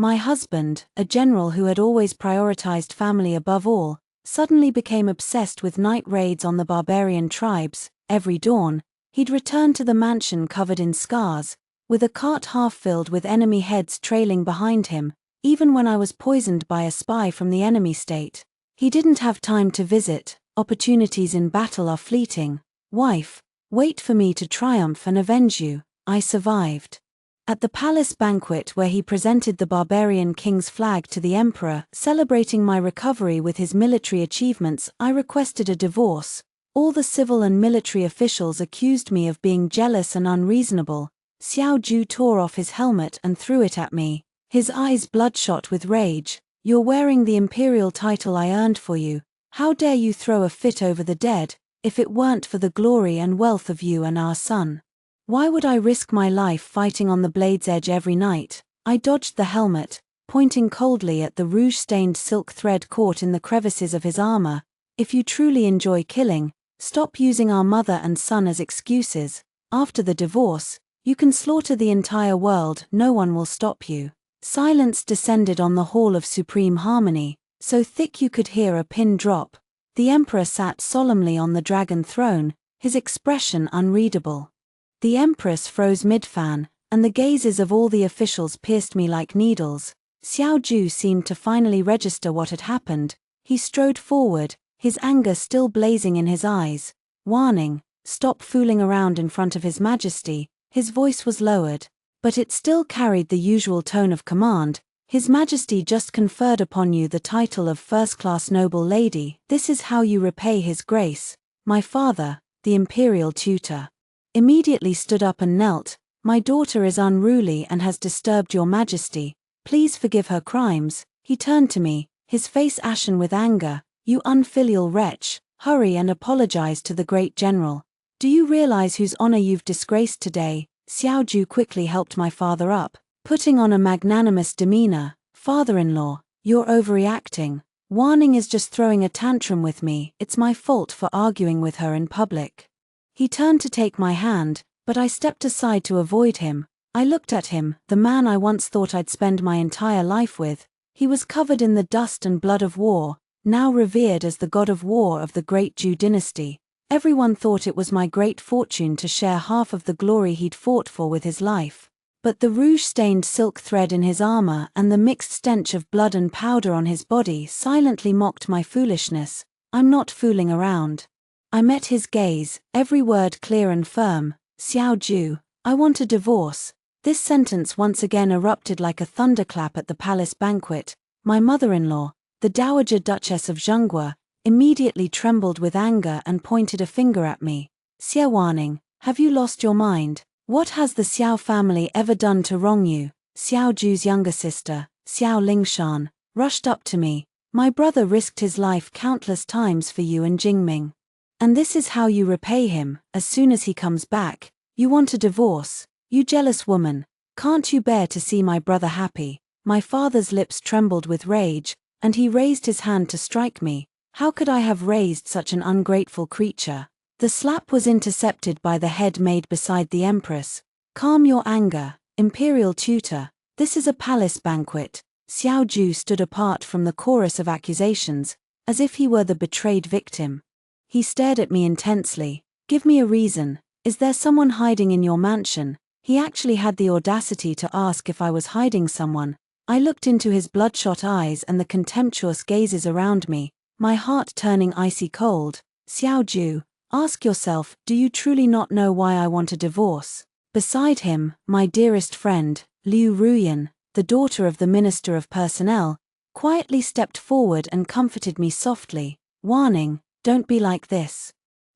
My husband, a general who had always prioritized family above all, suddenly became obsessed with night raids on the barbarian tribes. Every dawn, he'd return to the mansion covered in scars, with a cart half filled with enemy heads trailing behind him. Even when I was poisoned by a spy from the enemy state, he didn't have time to visit. Opportunities in battle are fleeting. Wife, wait for me to triumph and avenge you. I survived. At the palace banquet where he presented the barbarian king's flag to the emperor, celebrating my recovery with his military achievements, I requested a divorce. All the civil and military officials accused me of being jealous and unreasonable. Xiao Ju tore off his helmet and threw it at me, his eyes bloodshot with rage. You're wearing the imperial title I earned for you. How dare you throw a fit over the dead, if it weren't for the glory and wealth of you and our son? Why would I risk my life fighting on the blade's edge every night? I dodged the helmet, pointing coldly at the rouge-stained silk thread caught in the crevices of his armor. If you truly enjoy killing, stop using our mother and son as excuses. After the divorce, you can slaughter the entire world, no one will stop you. Silence descended on the hall of supreme harmony, so thick you could hear a pin drop. The emperor sat solemnly on the dragon throne, his expression unreadable. The empress froze mid-fan, and the gazes of all the officials pierced me like needles. Xiao Ju seemed to finally register what had happened. He strode forward, his anger still blazing in his eyes. Warning, stop fooling around in front of His Majesty. His voice was lowered, but it still carried the usual tone of command. His Majesty just conferred upon you the title of first-class noble lady. This is how you repay his grace. My father, the imperial tutor, immediately stood up and knelt. My daughter is unruly and has disturbed your Majesty. Please forgive her crimes. He turned to me, his face ashen with anger. You unfilial wretch, hurry and apologize to the great general. Do you realize whose honor you've disgraced today? Xiao Ju quickly helped my father up, putting on a magnanimous demeanor. Father-in-law, you're overreacting. Warning is just throwing a tantrum with me. It's my fault for arguing with her in public. He turned to take my hand, but I stepped aside to avoid him. I looked at him, the man I once thought I'd spend my entire life with. He was covered in the dust and blood of war, now revered as the god of war of the great Zhou dynasty. Everyone thought it was my great fortune to share half of the glory he'd fought for with his life. But the rouge-stained silk thread in his armor and the mixed stench of blood and powder on his body silently mocked my foolishness. I'm not fooling around. I met his gaze, every word clear and firm. Xiao Ju, I want a divorce. This sentence once again erupted like a thunderclap at the palace banquet. My mother-in-law, the Dowager Duchess of Zhenghua, immediately trembled with anger and pointed a finger at me. Xie Waning, have you lost your mind? What has the Xiao family ever done to wrong you? Xiao Ju's younger sister, Xiao Lingshan, rushed up to me. My brother risked his life countless times for you and Jingming. And this is how you repay him. As soon as he comes back, you want a divorce. You jealous woman, can't you bear to see my brother happy? My father's lips trembled with rage, and he raised his hand to strike me. How could I have raised such an ungrateful creature? The slap was intercepted by the head maid beside the empress. Calm your anger, imperial tutor. This is a palace banquet. Xiao Ju stood apart from the chorus of accusations, as if he were the betrayed victim. He stared at me intensely. Give me a reason. Is there someone hiding in your mansion? He actually had the audacity to ask if I was hiding someone. I looked into his bloodshot eyes and the contemptuous gazes around me, my heart turning icy cold. Xiao Ju, ask yourself, do you truly not know why I want a divorce? Beside him, my dearest friend, Liu Ruyan, the daughter of the Minister of Personnel, quietly stepped forward and comforted me softly. Warning, don't be like this.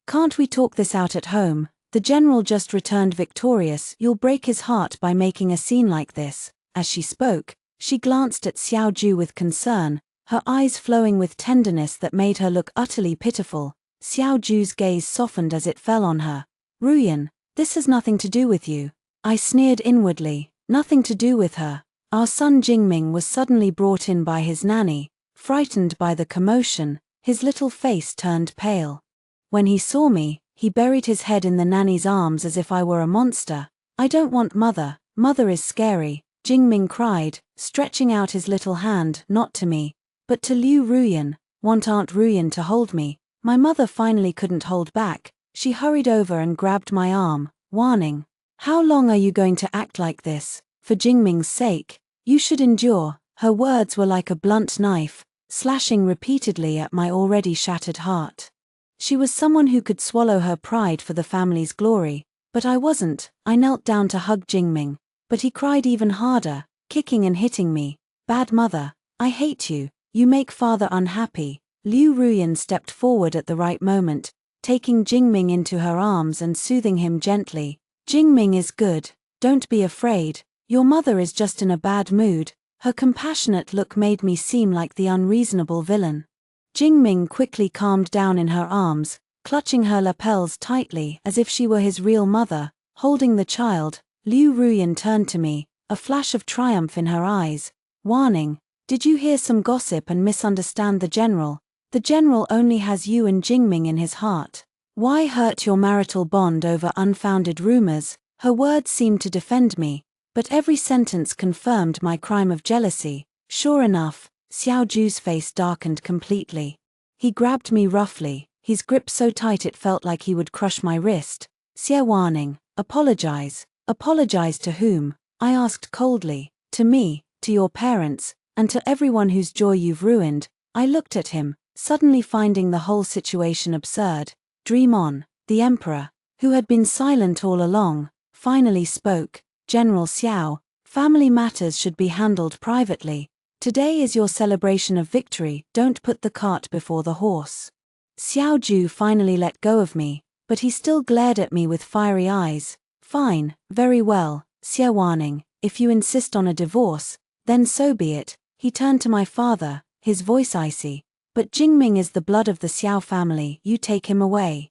Can't we talk this out at home? The general just returned victorious. You'll break his heart by making a scene like this. As she spoke, she glanced at Xiao Ju with concern, her eyes flowing with tenderness that made her look utterly pitiful. Xiao Ju's gaze softened as it fell on her. Ruyan, this has nothing to do with you. I sneered inwardly. Nothing to do with her. Our son Jingming was suddenly brought in by his nanny. Frightened by the commotion, his little face turned pale. When he saw me, he buried his head in the nanny's arms as if I were a monster. I don't want mother. Mother is scary, Jingming cried, stretching out his little hand, not to me, but to Liu Ruyan. Want Aunt Ruyan to hold me? My mother finally couldn't hold back. She hurried over and grabbed my arm, warning. How long are you going to act like this? For Jingming's sake, you should endure. Her words were like a blunt knife, slashing repeatedly at my already shattered heart. She was someone who could swallow her pride for the family's glory, but I wasn't. I knelt down to hug Jingming, but he cried even harder, kicking and hitting me. Bad mother, I hate you. You make father unhappy. Liu Ruyan stepped forward at the right moment, taking Jingming into her arms and soothing him gently. Jingming is good. Don't be afraid. Your mother is just in a bad mood. Her compassionate look made me seem like the unreasonable villain. Jingming quickly calmed down in her arms, clutching her lapels tightly as if she were his real mother. Holding the child, Liu Ruyan turned to me, a flash of triumph in her eyes, warning, "Did you hear some gossip and misunderstand the general? The general only has you and Jingming in his heart. Why hurt your marital bond over unfounded rumors?" Her words seemed to defend me, but every sentence confirmed my crime of jealousy. Sure enough, Xiao Ju's face darkened completely. He grabbed me roughly, his grip so tight it felt like he would crush my wrist. "Xie warning, apologize." "Apologize to whom?" I asked coldly. "To me, to your parents, and to everyone whose joy you've ruined." I looked at him, suddenly finding the whole situation absurd. Dream on. The emperor, who had been silent all along, finally spoke. "General Xiao, family matters should be handled privately. Today is your celebration of victory, don't put the cart before the horse." Xiao Ju finally let go of me, but he still glared at me with fiery eyes. "Fine, very well, Xie warning, if you insist on a divorce, then so be it." He turned to my father, his voice icy. "But Jingming is the blood of the Xiao family, you take him away."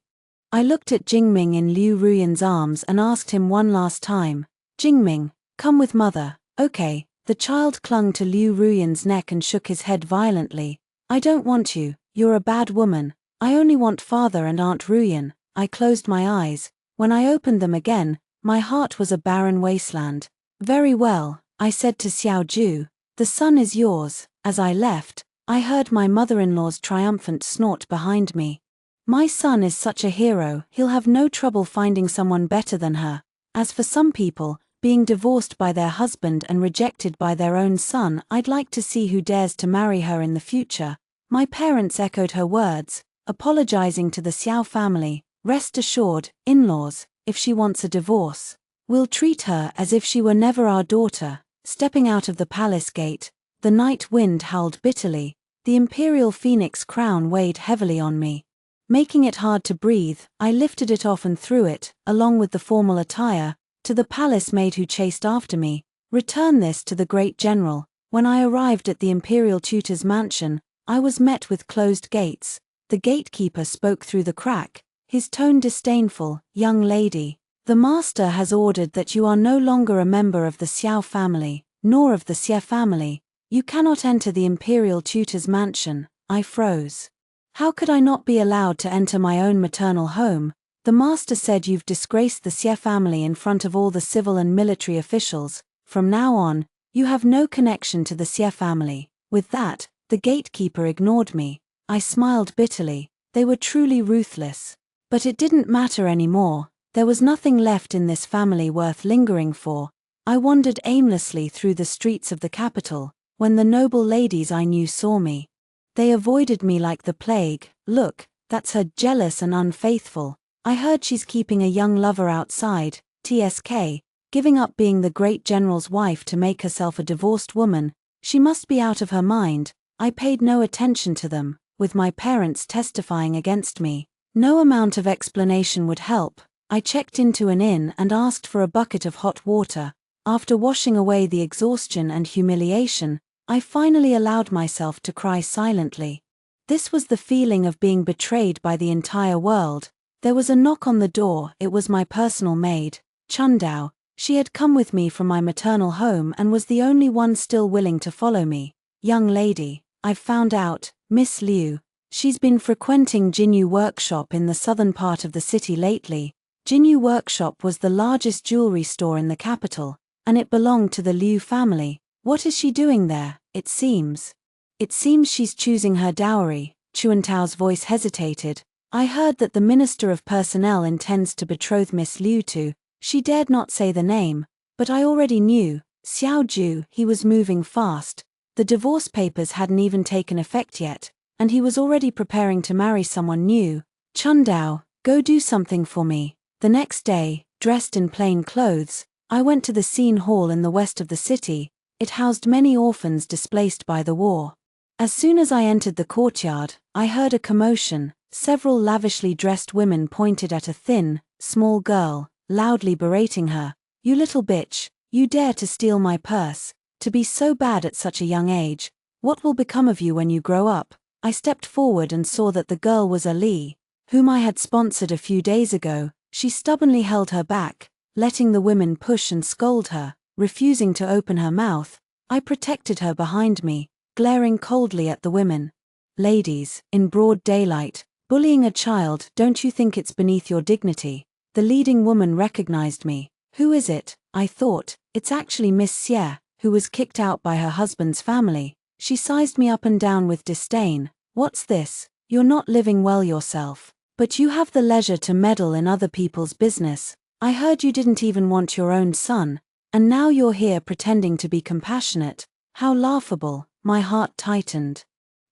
I looked at Jingming in Liu Ruyan's arms and asked him one last time, "Jingming, come with mother." "Okay." The child clung to Liu Ruyan's neck and shook his head violently. "I don't want you, you're a bad woman. I only want father and Aunt Ruyan." I closed my eyes. When I opened them again, my heart was a barren wasteland. "Very well," I said to Xiao Ju, "the son is yours." As I left, I heard my mother-in-law's triumphant snort behind me. "My son is such a hero, he'll have no trouble finding someone better than her." As for some people, being divorced by their husband and rejected by their own son, I'd like to see who dares to marry her in the future. My parents echoed her words, apologizing to the Xiao family. "Rest assured, in-laws, if she wants a divorce, we'll treat her as if she were never our daughter." Stepping out of the palace gate, the night wind howled bitterly. The imperial phoenix crown weighed heavily on me. Making it hard to breathe, I lifted it off and threw it, along with the formal attire, to the palace maid who chased after me. "Return this to the great general." When I arrived at the imperial tutor's mansion, I was met with closed gates. The gatekeeper spoke through the crack, his tone disdainful. "Young lady, the master has ordered that you are no longer a member of the Xiao family, nor of the Xie family. You cannot enter the imperial tutor's mansion." I froze. How could I not be allowed to enter my own maternal home? "The master said you've disgraced the Xie family in front of all the civil and military officials. From now on, you have no connection to the Xie family." With that, the gatekeeper ignored me. I smiled bitterly. They were truly ruthless. But it didn't matter anymore. There was nothing left in this family worth lingering for. I wandered aimlessly through the streets of the capital, when the noble ladies I knew saw me. They avoided me like the plague. "Look, that's her, jealous and unfaithful. I heard she's keeping a young lover outside, TSK, giving up being the great general's wife to make herself a divorced woman. She must be out of her mind." I paid no attention to them, with my parents testifying against me. No amount of explanation would help. I checked into an inn and asked for a bucket of hot water. After washing away the exhaustion and humiliation, I finally allowed myself to cry silently. This was the feeling of being betrayed by the entire world. There was a knock on the door. It was my personal maid, Chundao. She had come with me from my maternal home and was the only one still willing to follow me. "Young lady, I've found out, Miss Liu. She's been frequenting Jinyu Workshop in the southern part of the city lately." Jinyu Workshop was the largest jewelry store in the capital, and it belonged to the Liu family. What is she doing there, it seems? It seems she's choosing her dowry. Chuantao's voice hesitated. I heard that the Minister of Personnel intends to betroth Miss Liu to, she dared not say the name, but I already knew, Xiao Ju. He was moving fast. The divorce papers hadn't even taken effect yet, and he was already preparing to marry someone new. Chundao, go do something for me. The next day, dressed in plain clothes, I went to the scene hall in the west of the city. It housed many orphans displaced by the war. As soon as I entered the courtyard, I heard a commotion. Several lavishly dressed women pointed at a thin, small girl, loudly berating her. You little bitch, you dare to steal my purse, to be so bad at such a young age. What will become of you when you grow up? I stepped forward and saw that the girl was Ali, whom I had sponsored a few days ago. She stubbornly held her back, letting the women push and scold her, refusing to open her mouth. I protected her behind me, glaring coldly at the women. Ladies, in broad daylight, bullying a child, don't you think it's beneath your dignity? The leading woman recognized me. Who is it? I thought. It's actually Miss Xie, who was kicked out by her husband's family. She sized me up and down with disdain. What's this? You're not living well yourself. But you have the leisure to meddle in other people's business. I heard you didn't even want your own son, and now you're here pretending to be compassionate. How laughable. My heart tightened.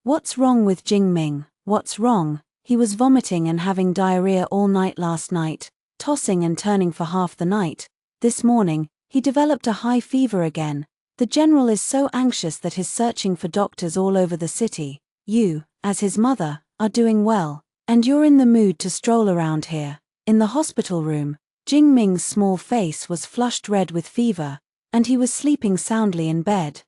What's wrong with Jingming? What's wrong? He was vomiting and having diarrhea all night last night, tossing and turning for half the night. This morning, he developed a high fever again. The general is so anxious that he's searching for doctors all over the city. You, as his mother, are doing well, and you're in the mood to stroll around here. In the hospital room, Jingming's small face was flushed red with fever, and he was sleeping soundly in bed.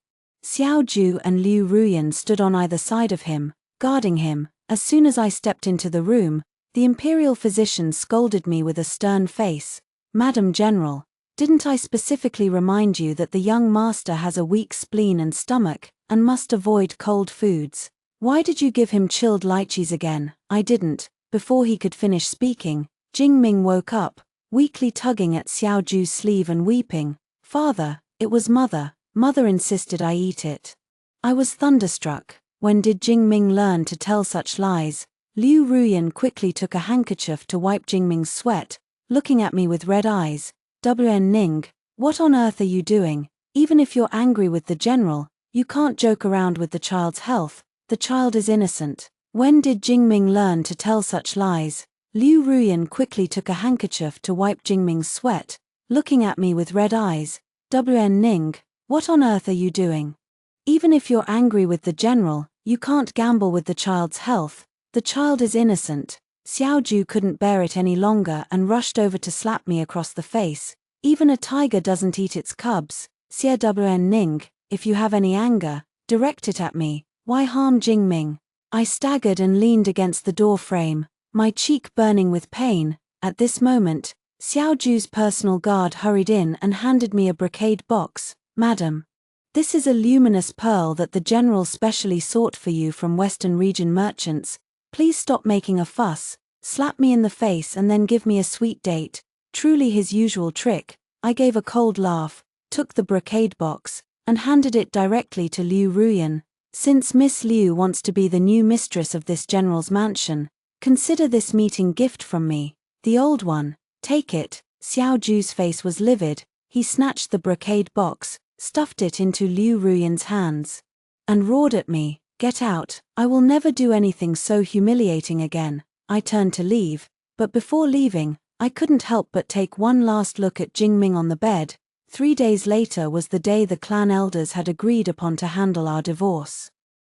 Xiao Ju and Liu Ruyan stood on either side of him, guarding him. As soon as I stepped into the room, the imperial physician scolded me with a stern face. Madam General, didn't I specifically remind you that the young master has a weak spleen and stomach, and must avoid cold foods? Why did you give him chilled lychees again? I didn't. Before he could finish speaking, Jingming woke up, weakly tugging at Xiao Ju's sleeve and weeping. Father, it was mother. Mother insisted I eat it. I was thunderstruck. When did Jingming learn to tell such lies? Liu Ruyan quickly took a handkerchief to wipe Jingming's sweat, looking at me with red eyes. WN Ning, what on earth are you doing? Even if you're angry with the general, you can't joke around with the child's health. The child is innocent. When did Jingming learn to tell such lies? Liu Ruyan quickly took a handkerchief to wipe Jingming's sweat, looking at me with red eyes. WN Ning, what on earth are you doing? Even if you're angry with the general, you can't gamble with the child's health. The child is innocent. Xiao Ju couldn't bear it any longer and rushed over to slap me across the face. Even a tiger doesn't eat its cubs. Xie WN Ning, if you have any anger, direct it at me. Why harm Jingming? I staggered and leaned against the door frame, my cheek burning with pain. At this moment, Xiao Ju's personal guard hurried in and handed me a brocade box. Madam, this is a luminous pearl that the general specially sought for you from Western region merchants. Please stop making a fuss, slap me in the face and then give me a sweet date. Truly his usual trick. I gave a cold laugh, took the brocade box, and handed it directly to Liu Ruyan. Since Miss Liu wants to be the new mistress of this general's mansion, consider this meeting gift from me. The old one, take it. Xiao Ju's face was livid. He snatched the brocade box, stuffed it into Liu Ruyan's hands, and roared at me, "Get out, I will never do anything so humiliating again." I turned to leave, but before leaving, I couldn't help but take one last look at Jingming on the bed. 3 days later was the day the clan elders had agreed upon to handle our divorce.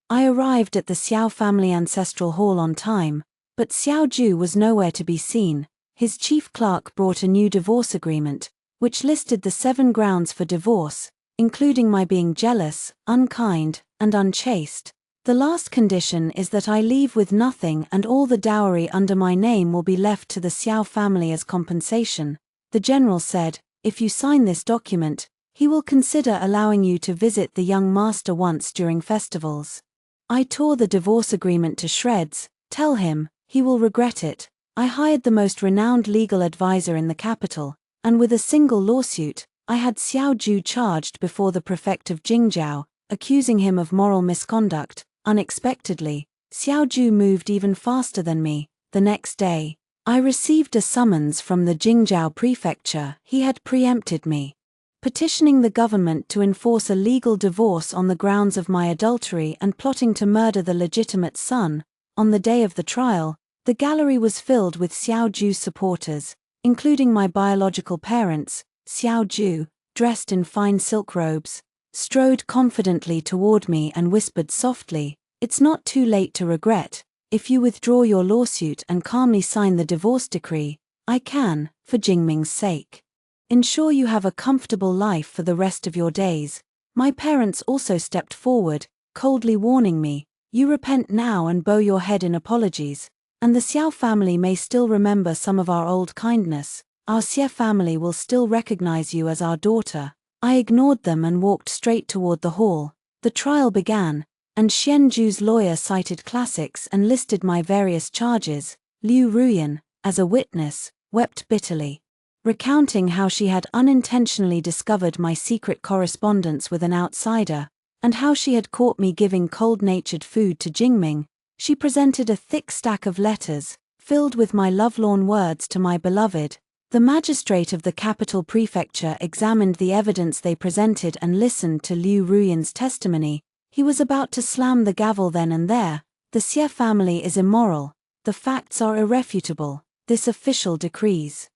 I arrived at the Xiao family ancestral hall on time, but Xiao Ju was nowhere to be seen. His chief clerk brought a new divorce agreement, which listed the 7 grounds for divorce, including my being jealous, unkind, and unchaste. The last condition is that I leave with nothing and all the dowry under my name will be left to the Xiao family as compensation. The general said, if you sign this document, he will consider allowing you to visit the young master once during festivals. I tore the divorce agreement to shreds. Tell him, he will regret it. I hired the most renowned legal advisor in the capital, and with a single lawsuit, I had Xiao Ju charged before the prefect of Jingzhou, accusing him of moral misconduct. Unexpectedly, Xiao Ju moved even faster than me. The next day, I received a summons from the Jingzhou prefecture. He had preempted me, petitioning the government to enforce a legal divorce on the grounds of my adultery and plotting to murder the legitimate son. On the day of the trial, the gallery was filled with Xiao Ju's supporters, including my biological parents. Xiao Ju, dressed in fine silk robes, strode confidently toward me and whispered softly, "It's not too late to regret. If you withdraw your lawsuit and calmly sign the divorce decree, I can, for Jingming's sake, ensure you have a comfortable life for the rest of your days." My parents also stepped forward, coldly warning me, "You repent now and bow your head in apologies, and the Xiao family may still remember some of our old kindness. Our Xie family will still recognize you as our daughter." I ignored them and walked straight toward the hall. The trial began, and Xianju's lawyer cited classics and listed my various charges. Liu Ruyan, as a witness, wept bitterly, recounting how she had unintentionally discovered my secret correspondence with an outsider, and how she had caught me giving cold-natured food to Jingming. She presented a thick stack of letters, filled with my lovelorn words to my beloved. The magistrate of the capital prefecture examined the evidence they presented and listened to Liu Ruyan's testimony. He was about to slam the gavel then and there. "The Xie family is immoral. The facts are irrefutable. This official decrees.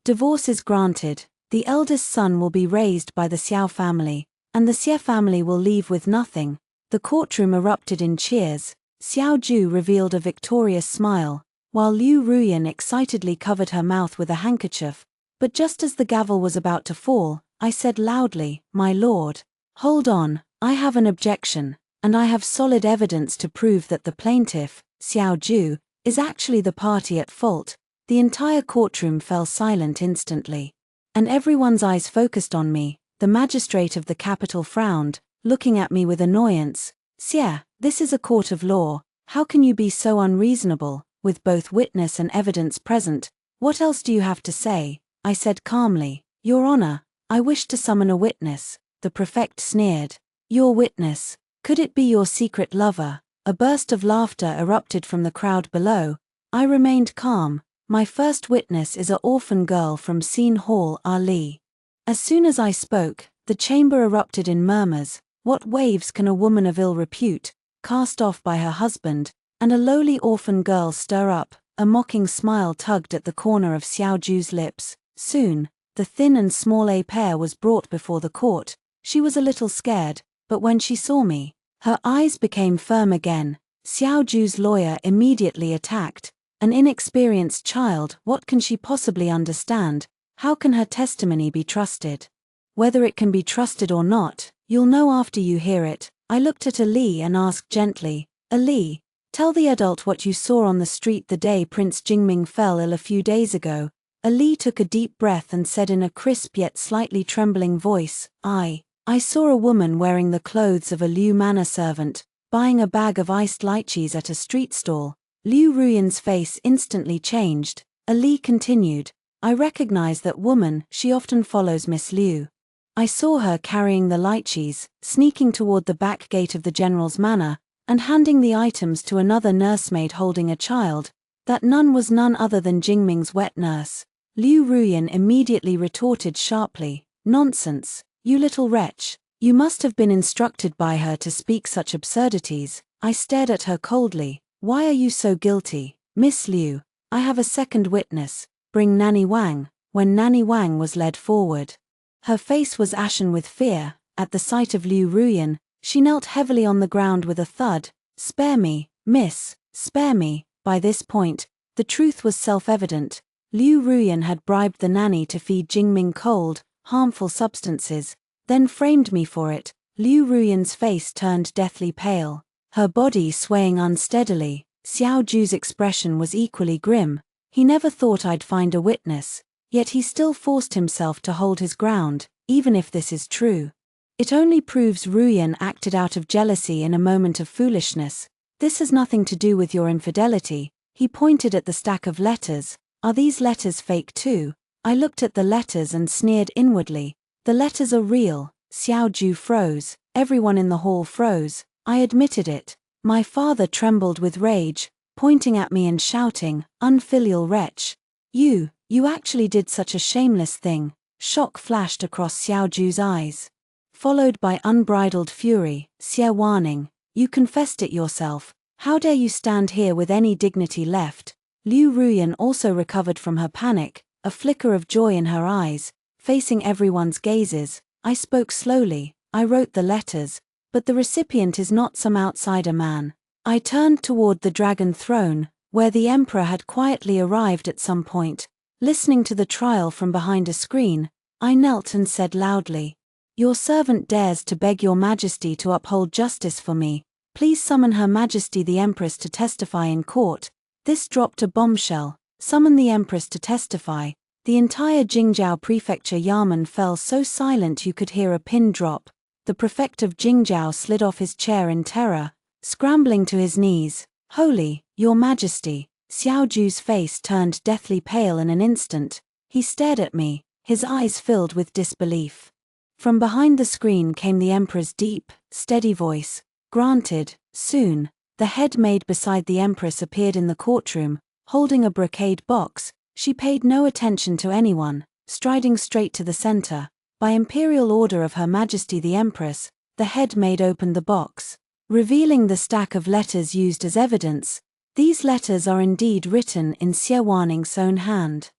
Divorce is granted. The eldest son will be raised by the Xiao family, and the Xie family will leave with nothing." The courtroom erupted in cheers. Xiao Ju revealed a victorious smile, while Liu Ruyan excitedly covered her mouth with a handkerchief. But just as the gavel was about to fall, I said loudly, "My lord, hold on, I have an objection, and I have solid evidence to prove that the plaintiff, Xiao Ju, is actually the party at fault." The entire courtroom fell silent instantly, and everyone's eyes focused on me. The magistrate of the capital frowned, looking at me with annoyance. "Xie, this is a court of law. How can you be so unreasonable? With both witness and evidence present, what else do you have to say?" I said calmly, "Your Honor, I wish to summon a witness." The prefect sneered. "Your witness? Could it be your secret lover?" A burst of laughter erupted from the crowd below. I remained calm. "My first witness is an orphan girl from Xin Hall, Ali." As soon as I spoke, the chamber erupted in murmurs. What waves can a woman of ill repute, cast off by her husband, and a lowly orphan girl stir up? A mocking smile tugged at the corner of Xiao Ju's lips. Soon, the thin and small A pair was brought before the court. She was a little scared, but when she saw me, her eyes became firm again. Xiao Ju's lawyer immediately attacked. "An inexperienced child, what can she possibly understand? How can her testimony be trusted?" "Whether it can be trusted or not, you'll know after you hear it." I looked at Ali and asked gently, "Ali, tell the adult what you saw on the street the day Prince Jingming fell ill a few days ago." Ali took a deep breath and said in a crisp yet slightly trembling voice, I saw a woman wearing the clothes of a Liu manor servant, buying a bag of iced lychees at a street stall." Liu Ruyan's face instantly changed. Ali continued, "I recognize that woman. She often follows Miss Liu. I saw her carrying the lychees, sneaking toward the back gate of the general's manor, and handing the items to another nursemaid holding a child. That nun was none other than Jingming's wet nurse." Liu Ruyan immediately retorted sharply, "Nonsense, you little wretch. You must have been instructed by her to speak such absurdities." I stared at her coldly. "Why are you so guilty, Miss Liu? I have a second witness. Bring Nanny Wang." When Nanny Wang was led forward, her face was ashen with fear. At the sight of Liu Ruyan, she knelt heavily on the ground with a thud. "Spare me, miss, spare me." By this point, the truth was self-evident. Liu Ruyan had bribed the nanny to feed Jingming cold, harmful substances, then framed me for it. Liu Ruyan's face turned deathly pale, her body swaying unsteadily. Xiao Ju's expression was equally grim. He never thought I'd find a witness, yet he still forced himself to hold his ground. "Even if this is true, it only proves Ruyan acted out of jealousy in a moment of foolishness. This has nothing to do with your infidelity." He pointed at the stack of letters. "Are these letters fake too?" I looked at the letters and sneered inwardly. The letters are real. Xiao Ju froze. Everyone in the hall froze. I admitted it. My father trembled with rage, pointing at me and shouting, "Unfilial wretch! You actually did such a shameless thing." Shock flashed across Xiao Ju's eyes, followed by unbridled fury. "Xie Warning, you confessed it yourself. How dare you stand here with any dignity left?" Liu Ruyan also recovered from her panic, a flicker of joy in her eyes, facing everyone's gazes. "I spoke slowly, I wrote the letters, but the recipient is not some outsider man." I turned toward the dragon throne, where the emperor had quietly arrived at some point. Listening to the trial from behind a screen, I knelt and said loudly, "Your servant dares to beg your majesty to uphold justice for me. Please summon Her Majesty the Empress to testify in court." This dropped a bombshell. Summon the Empress to testify. The entire Jingzhou Prefecture Yamen fell so silent you could hear a pin drop. The prefect of Jingzhou slid off his chair in terror, scrambling to his knees. "Holy, Your Majesty!" Xiao Ju's face turned deathly pale in an instant. He stared at me, his eyes filled with disbelief. From behind the screen came the Emperor's deep, steady voice. "Granted, soon." The head maid beside the Empress appeared in the courtroom, holding a brocade box. She paid no attention to anyone, striding straight to the center. By imperial order of Her Majesty the Empress, the head maid opened the box, revealing the stack of letters used as evidence. These letters are indeed written in Xie Waning's own hand,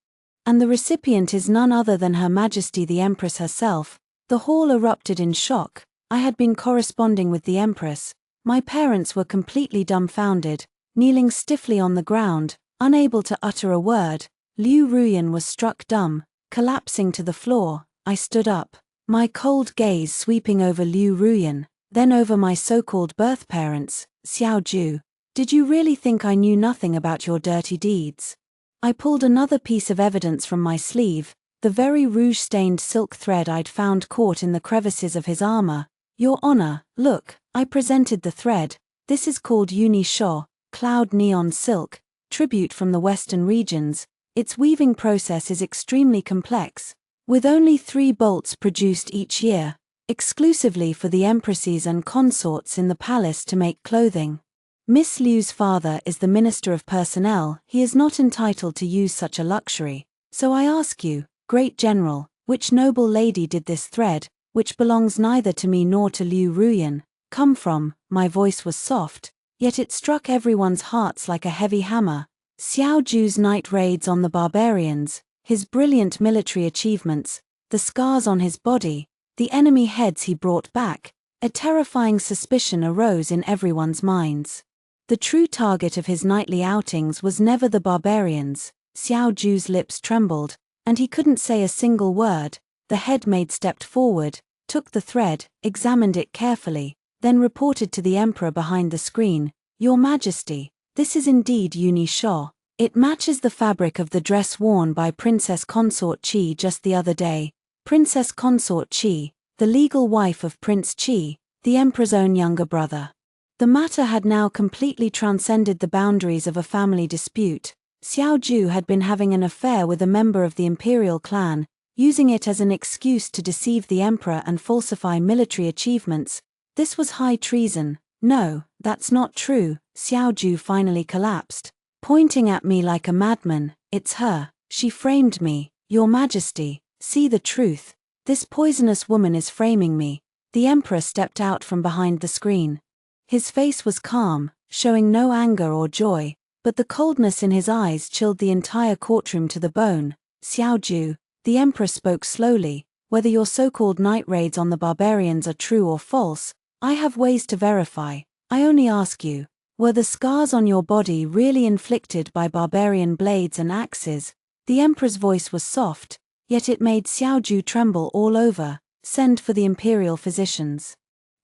and the recipient is none other than Her Majesty the Empress herself. The hall erupted in shock. I had been corresponding with the Empress. My parents were completely dumbfounded, kneeling stiffly on the ground, unable to utter a word. Liu Ruyan was struck dumb, collapsing to the floor. I stood up, my cold gaze sweeping over Liu Ruyan, then over my so-called birth parents. "Xiao Ju, did you really think I knew nothing about your dirty deeds?" I pulled another piece of evidence from my sleeve, the very rouge-stained silk thread I'd found caught in the crevices of his armor. "Your Honor, look." I presented the thread. "This is called Uni Sho, cloud neon silk, tribute from the western regions. Its weaving process is extremely complex, with only 3 bolts produced each year, exclusively for the empresses and consorts in the palace to make clothing. Miss Liu's father is the Minister of Personnel. He is not entitled to use such a luxury. So I ask you, Great General, which noble lady did this thread, which belongs neither to me nor to Liu Ruyan, come from?" My voice was soft, yet it struck everyone's hearts like a heavy hammer. Xiao Ju's night raids on the barbarians, his brilliant military achievements, the scars on his body, the enemy heads he brought back. A terrifying suspicion arose in everyone's minds. The true target of his nightly outings was never the barbarians. Xiao Ju's lips trembled, and he couldn't say a single word. The head maid stepped forward, took the thread, examined it carefully, then reported to the emperor behind the screen, "Your Majesty, this is indeed Uni Sho. It matches the fabric of the dress worn by Princess Consort Qi just the other day." Princess Consort Qi, the legal wife of Prince Qi, the emperor's own younger brother. The matter had now completely transcended the boundaries of a family dispute. Xiao Ju had been having an affair with a member of the imperial clan, using it as an excuse to deceive the emperor and falsify military achievements. This was high treason. "No, that's not true." Xiao Ju finally collapsed, pointing at me like a madman. "It's her. She framed me. Your Majesty, see the truth. This poisonous woman is framing me." The emperor stepped out from behind the screen. His face was calm, showing no anger or joy, but the coldness in his eyes chilled the entire courtroom to the bone. "Xiao Ju," the emperor spoke slowly, "whether your so-called night raids on the barbarians are true or false, I have ways to verify. I only ask you, were the scars on your body really inflicted by barbarian blades and axes?" The emperor's voice was soft, yet it made Xiao Ju tremble all over. "Send for the imperial physicians."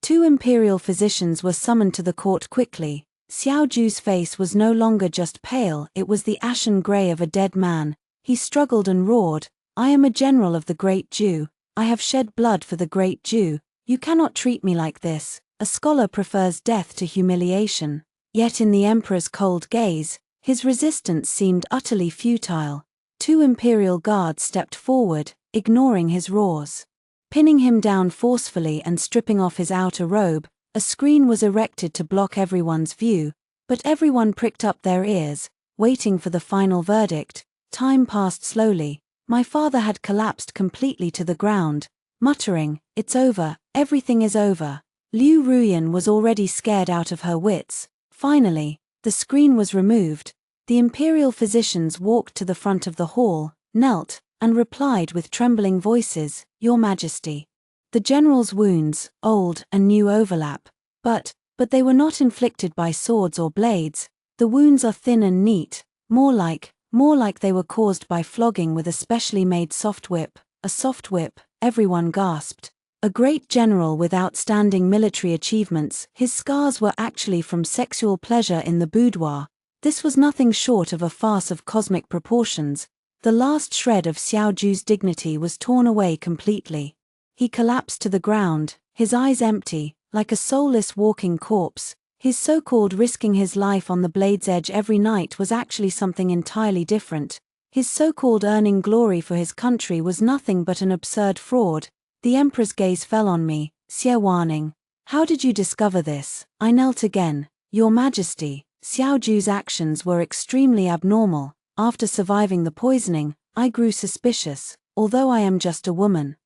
2 imperial physicians were summoned to the court quickly. Xiao Ju's face was no longer just pale, it was the ashen gray of a dead man. He struggled and roared, "I am a general of the Great Jew. I have shed blood for the Great Jew. You cannot treat me like this. A scholar prefers death to humiliation." Yet in the emperor's cold gaze, his resistance seemed utterly futile. 2 imperial guards stepped forward, ignoring his roars. Pinning him down forcefully and stripping off his outer robe, a screen was erected to block everyone's view, but everyone pricked up their ears, waiting for the final verdict. Time passed slowly. My father had collapsed completely to the ground, muttering, "It's over, everything is over." Liu Ruyan was already scared out of her wits. Finally, the screen was removed. The imperial physicians walked to the front of the hall, knelt, and replied with trembling voices, "Your Majesty." The general's wounds, old and new, overlap. But they were not inflicted by swords or blades. The wounds are thin and neat, more like they were caused by flogging with a specially made soft whip. A soft whip, everyone gasped. A great general with outstanding military achievements, his scars were actually from sexual pleasure in the boudoir. This was nothing short of a farce of cosmic proportions. The last shred of Xiao Ju's dignity was torn away completely. He collapsed to the ground, his eyes empty, like a soulless walking corpse. His so-called risking his life on the blade's edge every night was actually something entirely different. His so-called earning glory for his country was nothing but an absurd fraud. The emperor's gaze fell on me. "Xie Waning, how did you discover this?" I knelt again. "Your Majesty, Xiao Ju's actions were extremely abnormal. After surviving the poisoning, I grew suspicious, although I am just a woman.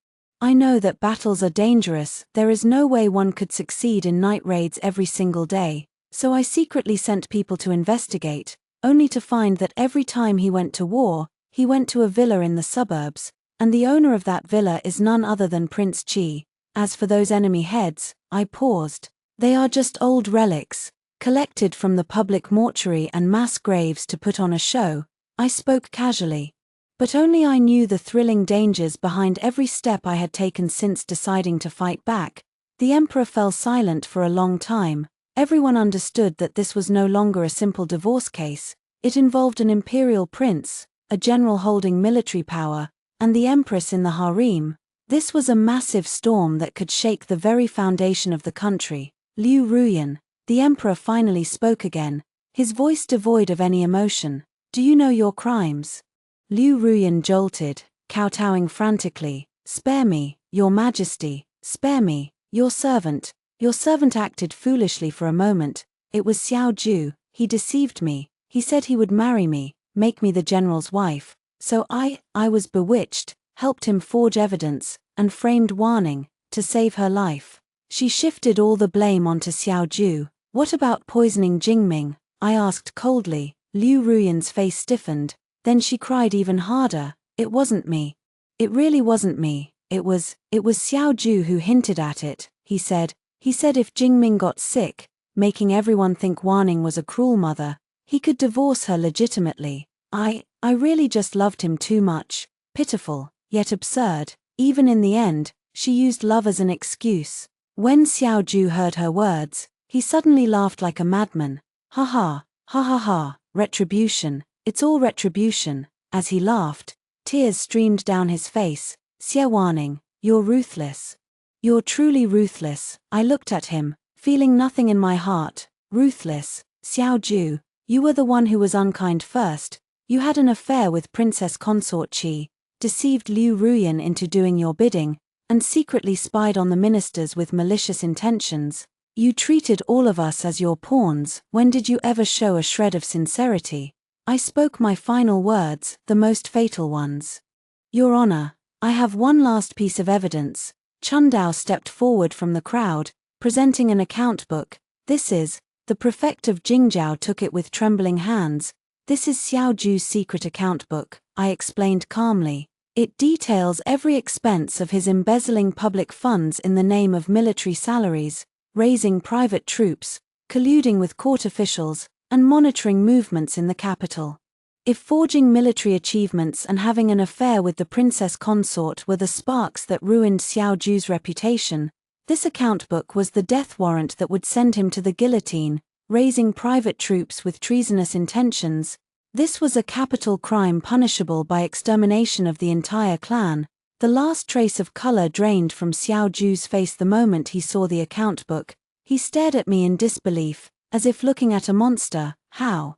I know that battles are dangerous, there is no way one could succeed in night raids every single day, so I secretly sent people to investigate, only to find that every time he went to war, he went to a villa in the suburbs, and the owner of that villa is none other than Prince Qi. As for those enemy heads," I paused, "they are just old relics, collected from the public mortuary and mass graves to put on a show." I spoke casually. But only I knew the thrilling dangers behind every step I had taken since deciding to fight back. The emperor fell silent for a long time. Everyone understood that this was no longer a simple divorce case. It involved an imperial prince, a general holding military power, and the empress in the harem. This was a massive storm that could shake the very foundation of the country. "Liu Ruyan," the emperor finally spoke again, his voice devoid of any emotion. "Do you know your crimes?" Liu Ruyan jolted, kowtowing frantically. "Spare me, Your Majesty, spare me, your servant." Your servant acted foolishly for a moment. It was Xiao Ju. He deceived me. He said he would marry me, make me the general's wife. So I was bewitched, helped him forge evidence, and framed Waning, to save her life. She shifted all the blame onto Xiao Ju. "What about poisoning Jingming?" I asked coldly. Liu Ruyan's face stiffened. Then she cried even harder. "It wasn't me. It really wasn't me. It was Xiao Ju who hinted at it," he said. "He said if Jingming got sick, making everyone think Waning was a cruel mother, he could divorce her legitimately. I really just loved him too much." Pitiful, yet absurd. Even in the end, she used love as an excuse. When Xiao Ju heard her words, he suddenly laughed like a madman. "Ha ha, ha ha ha, retribution. It's all retribution." As he laughed, tears streamed down his face. "Xie Waning, you're ruthless. You're truly ruthless." I looked at him, feeling nothing in my heart. "Ruthless? Xiao Ju, you were the one who was unkind first. You had an affair with Princess Consort Qi, deceived Liu Ruyan into doing your bidding, and secretly spied on the ministers with malicious intentions. You treated all of us as your pawns. When did you ever show a shred of sincerity?" I spoke my final words, the most fatal ones. "Your Honor, I have one last piece of evidence." Chundao stepped forward from the crowd, presenting an account book. "This is," the prefect of Jingzhou took it with trembling hands. "This is Xiao Ju's secret account book," I explained calmly. "It details every expense of his embezzling public funds in the name of military salaries, raising private troops, colluding with court officials, and monitoring movements in the capital. If forging military achievements and having an affair with the princess consort were the sparks that ruined Xiao Ju's reputation, this account book was the death warrant that would send him to the guillotine. Raising private troops with treasonous intentions, this was a capital crime punishable by extermination of the entire clan." The last trace of color drained from Xiao Ju's face the moment he saw the account book. He stared at me in disbelief, as if looking at a monster. How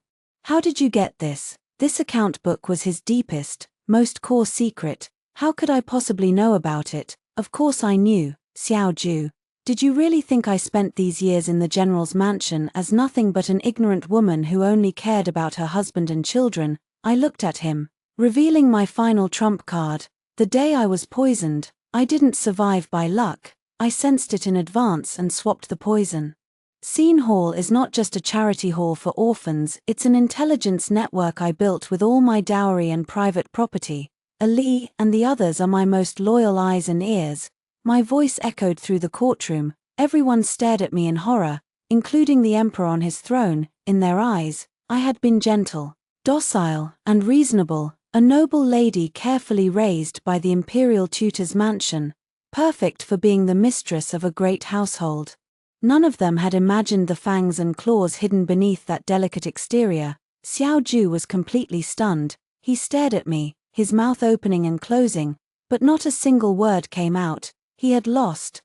did you get this?" This account book was his deepest, most core secret. How could I possibly know about it?" Of course I knew, Xiao Ju. Did you really think I spent these years in the general's mansion as nothing but an ignorant woman who only cared about her husband and children? I looked at him, revealing my final trump card. The day I was poisoned, I didn't survive by luck. I sensed it in advance and swapped the poison. Scene Hall is not just a charity hall for orphans, it's an intelligence network I built with all my dowry and private property. Ali and the others are my most loyal eyes and ears. My voice echoed through the courtroom. Everyone stared at me in horror, including the emperor on his throne. In their eyes, I had been gentle, docile, and reasonable, a noble lady carefully raised by the imperial tutor's mansion, perfect for being the mistress of a great household. None of them had imagined the fangs and claws hidden beneath that delicate exterior. Xiao Ju was completely stunned. He stared at me, his mouth opening and closing, but not a single word came out. He had lost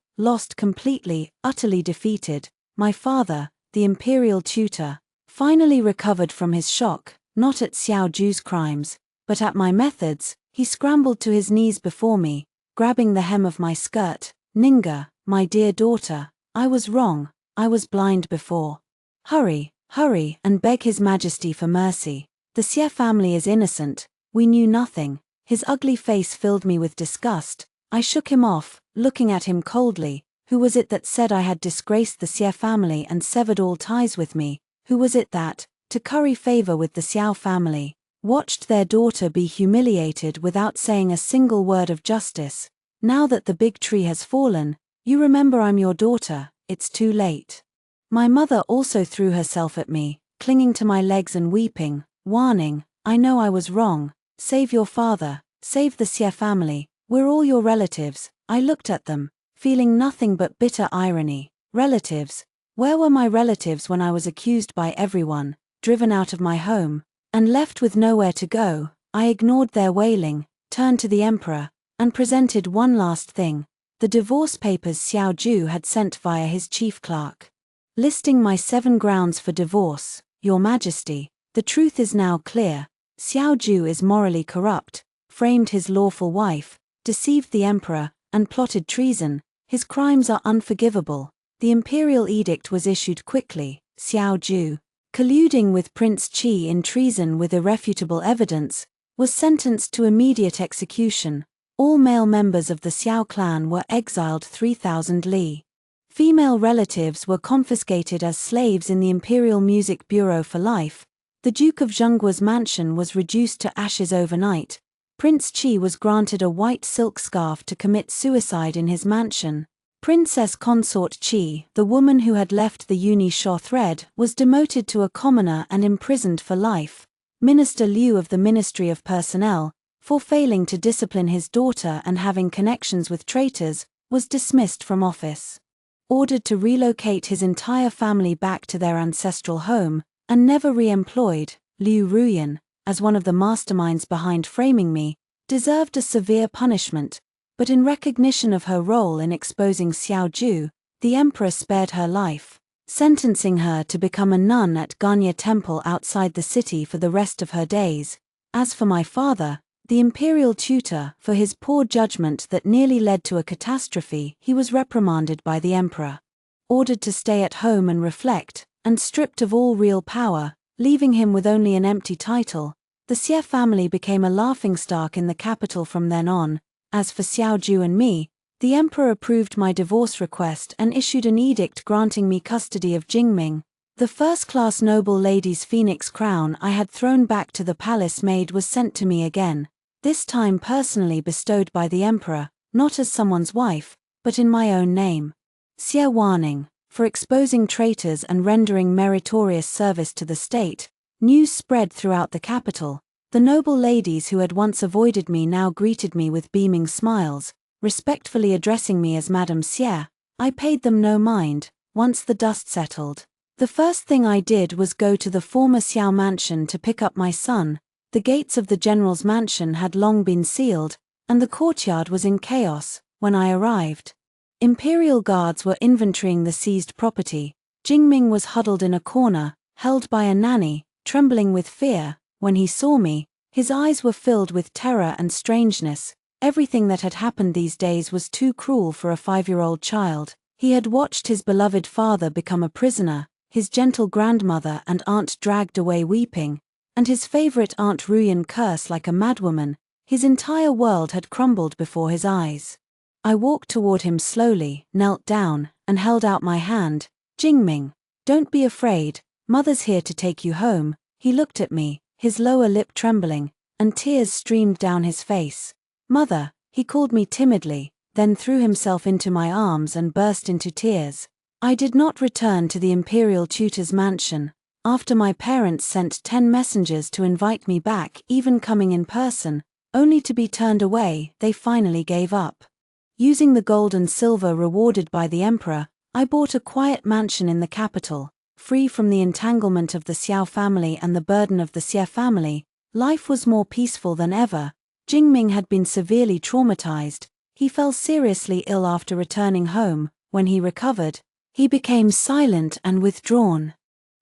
completely, utterly defeated. My father, the imperial tutor, finally recovered from his shock, not at Xiao Ju's crimes, but at my methods. He scrambled to his knees before me, grabbing the hem of my skirt. Ninga, my dear daughter, I was wrong, I was blind before. Hurry, and beg His Majesty for mercy. The Xie family is innocent, we knew nothing. His ugly face filled me with disgust. I shook him off, looking at him coldly. Who was it that said I had disgraced the Xie family and severed all ties with me? Who was it that, to curry favor with the Xiao family, watched their daughter be humiliated without saying a single word of justice? Now that the big tree has fallen, you remember I'm your daughter, it's too late. My mother also threw herself at me, clinging to my legs and weeping, warning, I know I was wrong. Save your father, save the Xie family, we're all your relatives. I looked at them, feeling nothing but bitter irony. Relatives? Where were my relatives when I was accused by everyone, driven out of my home, and left with nowhere to go? I ignored their wailing, turned to the emperor, and presented one last thing. The divorce papers Xiao Ju had sent via his chief clerk, listing my 7 grounds for divorce. Your Majesty, the truth is now clear. Xiao Ju is morally corrupt, framed his lawful wife, deceived the emperor, and plotted treason. His crimes are unforgivable. The imperial edict was issued quickly. Xiao Ju, colluding with Prince Qi in treason with irrefutable evidence, was sentenced to immediate execution. All male members of the Xiao clan were exiled 3,000 li. Female relatives were confiscated as slaves in the Imperial Music Bureau for life. The Duke of Zhengguo's mansion was reduced to ashes overnight. Prince Qi was granted a white silk scarf to commit suicide in his mansion. Princess Consort Qi, the woman who had left the Uni Sha thread, was demoted to a commoner and imprisoned for life. Minister Liu of the Ministry of Personnel, for failing to discipline his daughter and having connections with traitors, was dismissed from office. Ordered to relocate his entire family back to their ancestral home, and never re-employed. Liu Ruyan, as one of the masterminds behind framing me, deserved a severe punishment, but in recognition of her role in exposing Xiao Ju, the emperor spared her life, sentencing her to become a nun at Ganya Temple outside the city for the rest of her days. As for my father, the imperial tutor, for his poor judgment that nearly led to a catastrophe, he was reprimanded by the emperor, ordered to stay at home and reflect, and stripped of all real power, leaving him with only an empty title. The Xie family became a laughingstock in the capital from then on. As for Xiao Ju and me, the emperor approved my divorce request and issued an edict granting me custody of Jingming. The first-class noble lady's phoenix crown I had thrown back to the palace maid was sent to me again, this time personally bestowed by the emperor, not as someone's wife, but in my own name. Xie warning, for exposing traitors and rendering meritorious service to the state. News spread throughout the capital. The noble ladies who had once avoided me now greeted me with beaming smiles, respectfully addressing me as Madame Xie. I paid them no mind. Once the dust settled, the first thing I did was go to the former Xiao mansion to pick up my son. The gates of the general's mansion had long been sealed, and the courtyard was in chaos when I arrived. Imperial guards were inventorying the seized property. Jingming was huddled in a corner, held by a nanny, trembling with fear. When he saw me, his eyes were filled with terror and strangeness. Everything that had happened these days was too cruel for a 5-year-old child. He had watched his beloved father become a prisoner, his gentle grandmother and aunt dragged away weeping, and his favorite Aunt Ruyan curse like a madwoman. His entire world had crumbled before his eyes. I walked toward him slowly, knelt down, and held out my hand. Jingming, don't be afraid, Mother's here to take you home. He looked at me, his lower lip trembling, and tears streamed down his face. Mother, he called me timidly, then threw himself into my arms and burst into tears. I did not return to the Imperial tutor's mansion. After my parents sent 10 messengers to invite me back, even coming in person, only to be turned away, they finally gave up. Using the gold and silver rewarded by the emperor, I bought a quiet mansion in the capital. Free from the entanglement of the Xiao family and the burden of the Xie family, life was more peaceful than ever. Jingming had been severely traumatized. He fell seriously ill after returning home. When he recovered, he became silent and withdrawn,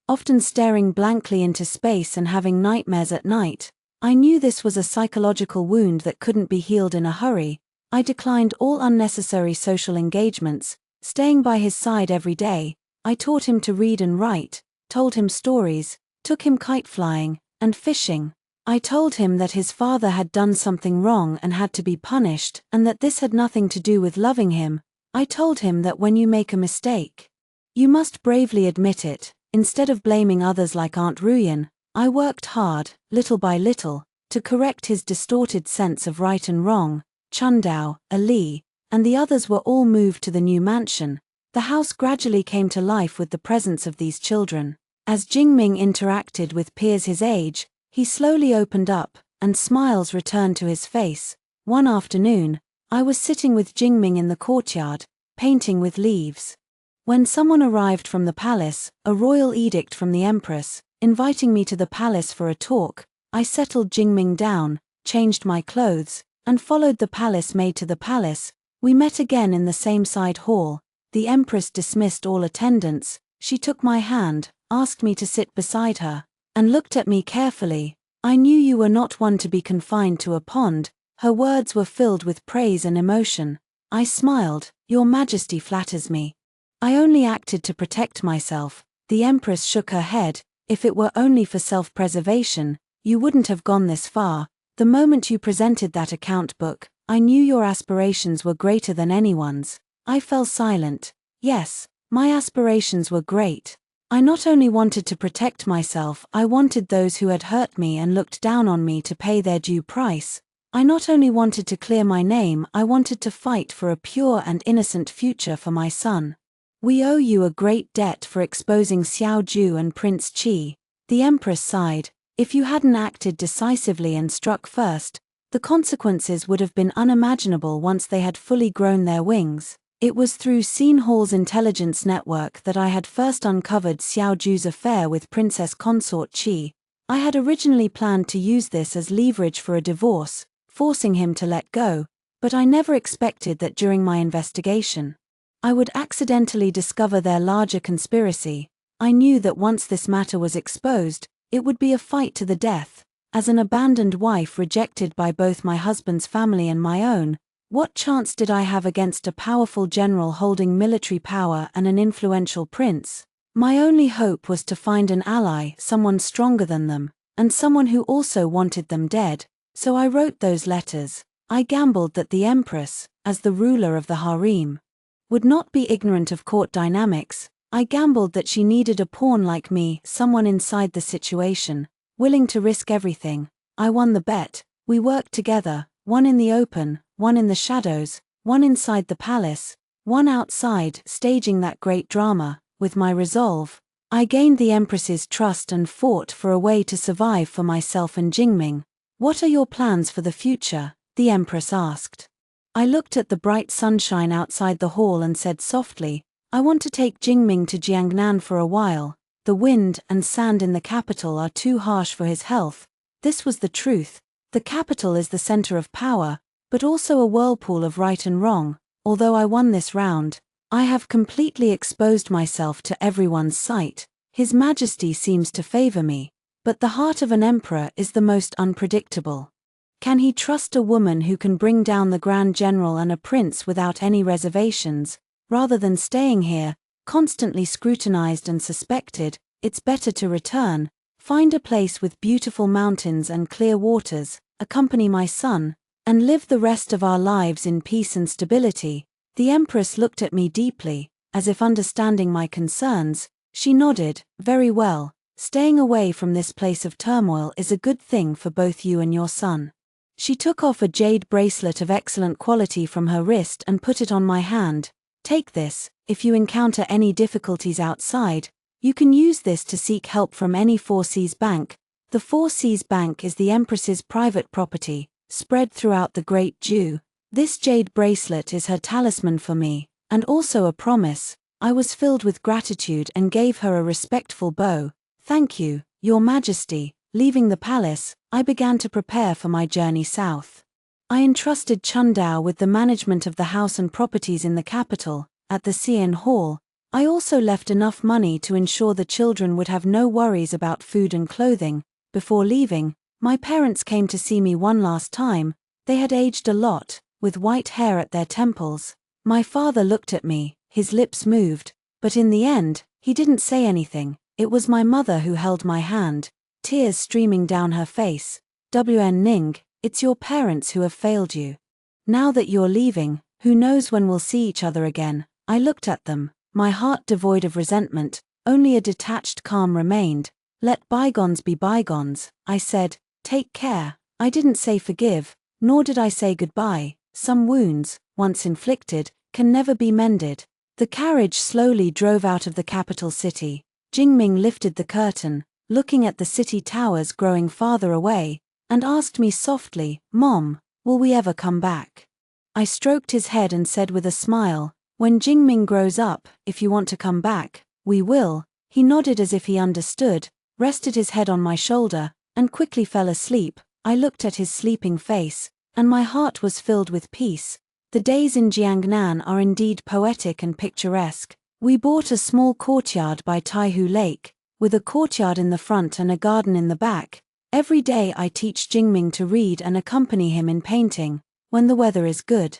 often staring blankly into space and having nightmares at night. I knew this was a psychological wound that couldn't be healed in a hurry. I declined all unnecessary social engagements, staying by his side every day. I taught him to read and write, told him stories, took him kite flying and fishing. I told him that his father had done something wrong and had to be punished, and that this had nothing to do with loving him. I told him that when you make a mistake, you must bravely admit it. Instead of blaming others like Aunt Ruyan, I worked hard, little by little, to correct his distorted sense of right and wrong. Chundao, Ali, and the others were all moved to the new mansion. The house gradually came to life with the presence of these children. As Jingming interacted with peers his age, he slowly opened up, and smiles returned to his face. One afternoon, I was sitting with Jingming in the courtyard, painting with leaves, when someone arrived from the palace, a royal edict from the empress, inviting me to the palace for a talk. I settled Jingming down, changed my clothes, and followed the palace maid to the palace. We met again in the same side hall. The empress dismissed all attendants. She took my hand, asked me to sit beside her, and looked at me carefully. I knew you were not one to be confined to a pond. Her words were filled with praise and emotion. I smiled. Your Majesty flatters me. I only acted to protect myself. The empress shook her head. If it were only for self-preservation, you wouldn't have gone this far. The moment you presented that account book, I knew your aspirations were greater than anyone's. I fell silent. Yes, my aspirations were great. I not only wanted to protect myself, I wanted those who had hurt me and looked down on me to pay their due price. I not only wanted to clear my name, I wanted to fight for a pure and innocent future for my son. We owe you a great debt for exposing Xiao Ju and Prince Qi. The empress sighed. If you hadn't acted decisively and struck first, the consequences would have been unimaginable once they had fully grown their wings. It was through Scene Hall's intelligence network that I had first uncovered Xiao Ju's affair with Princess Consort Qi. I had originally planned to use this as leverage for a divorce, forcing him to let go, but I never expected that during my investigation, I would accidentally discover their larger conspiracy. I knew that once this matter was exposed, it would be a fight to the death. As an abandoned wife rejected by both my husband's family and my own, what chance did I have against a powerful general holding military power and an influential prince? My only hope was to find an ally, someone stronger than them, and someone who also wanted them dead. So I wrote those letters. I gambled that the empress, as the ruler of the harem, would not be ignorant of court dynamics. I gambled that she needed a pawn like me, someone inside the situation, willing to risk everything. I won the bet. We worked together, one in the open, one in the shadows, one inside the palace, one outside, staging that great drama. With my resolve, I gained the empress's trust and fought for a way to survive for myself and Jingming. What are your plans for the future? The empress asked. I looked at the bright sunshine outside the hall and said softly, I want to take Jingming to Jiangnan for a while. The wind and sand in the capital are too harsh for his health. This was the truth. The capital is the center of power, but also a whirlpool of right and wrong. Although I won this round, I have completely exposed myself to everyone's sight. His Majesty seems to favor me, but the heart of an emperor is the most unpredictable. Can he trust a woman who can bring down the Grand General and a prince without any reservations? Rather than staying here, constantly scrutinized and suspected, it's better to return, find a place with beautiful mountains and clear waters, accompany my son, and live the rest of our lives in peace and stability. The Empress looked at me deeply, as if understanding my concerns. She nodded. Very well, staying away from this place of turmoil is a good thing for both you and your son. She took off a jade bracelet of excellent quality from her wrist and put it on my hand. Take this. If you encounter any difficulties outside, you can use this to seek help from any Four Seas Bank. The Four Seas Bank is the Empress's private property, spread throughout the Great Jew. This jade bracelet is her talisman for me, and also a promise. I was filled with gratitude and gave her a respectful bow. Thank you, Your Majesty. Leaving the palace, I began to prepare for my journey south. I entrusted Chundao with the management of the house and properties in the capital. At the Xian Hall, I also left enough money to ensure the children would have no worries about food and clothing. Before leaving, my parents came to see me one last time. They had aged a lot, with white hair at their temples. My father looked at me, his lips moved, but in the end, he didn't say anything. It was my mother who held my hand, tears streaming down her face. WN Ning, it's your parents who have failed you. Now that you're leaving, who knows when we'll see each other again. I looked at them, my heart devoid of resentment, only a detached calm remained. Let bygones be bygones, I said. Take care. I didn't say forgive, nor did I say goodbye. Some wounds, once inflicted, can never be mended. The carriage slowly drove out of the capital city. Jingming lifted the curtain, looking at the city towers growing farther away, and asked me softly, Mom, will we ever come back? I stroked his head and said with a smile, when Jingming grows up, if you want to come back, we will. He nodded as if he understood, rested his head on my shoulder, and quickly fell asleep. I looked at his sleeping face, and my heart was filled with peace. The days in Jiangnan are indeed poetic and picturesque. We bought a small courtyard by Taihu Lake, with a courtyard in the front and a garden in the back. Every day I teach Jingming to read and accompany him in painting, when the weather is good.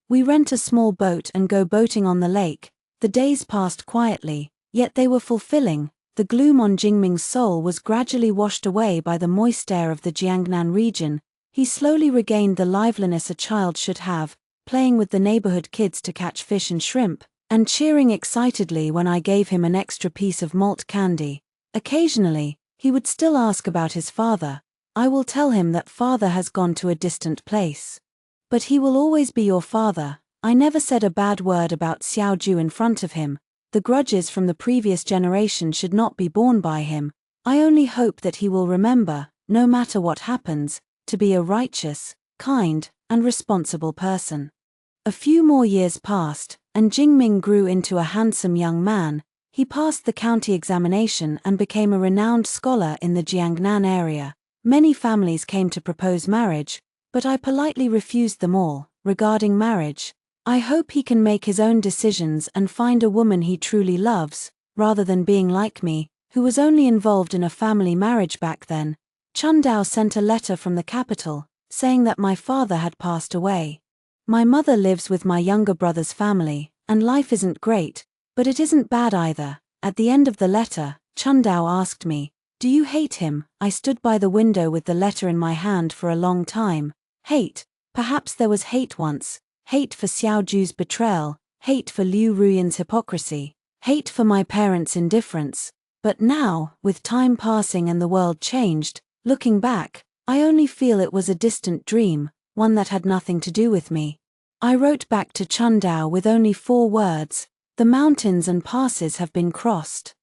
We rent a small boat and go boating on the lake. The days passed quietly, yet they were fulfilling. The gloom on Jingming's soul was gradually washed away by the moist air of the Jiangnan region. He slowly regained the liveliness a child should have, playing with the neighborhood kids to catch fish and shrimp, and cheering excitedly when I gave him an extra piece of malt candy. Occasionally, he would still ask about his father. I will tell him that father has gone to a distant place. But he will always be your father. I never said a bad word about Xiaoju in front of him. The grudges from the previous generation should not be borne by him. I only hope that he will remember, no matter what happens, to be a righteous, kind, and responsible person. A few more years passed, and Jingming grew into a handsome young man. He passed the county examination and became a renowned scholar in the Jiangnan area. Many families came to propose marriage, but I politely refused them all. Regarding marriage, I hope he can make his own decisions and find a woman he truly loves, rather than being like me, who was only involved in a family marriage back then. Chundao sent a letter from the capital, saying that my father had passed away. My mother lives with my younger brother's family, and life isn't great, but it isn't bad either. At the end of the letter, Chundao asked me, do you hate him? I stood by the window with the letter in my hand for a long time. Hate? Perhaps there was hate once. Hate for Xiaoju's betrayal, hate for Liu Ruyan's hypocrisy, hate for my parents' indifference. But now, with time passing and the world changed, looking back, I only feel it was a distant dream, one that had nothing to do with me. I wrote back to Chundao with only 4 words, the mountains and passes have been crossed.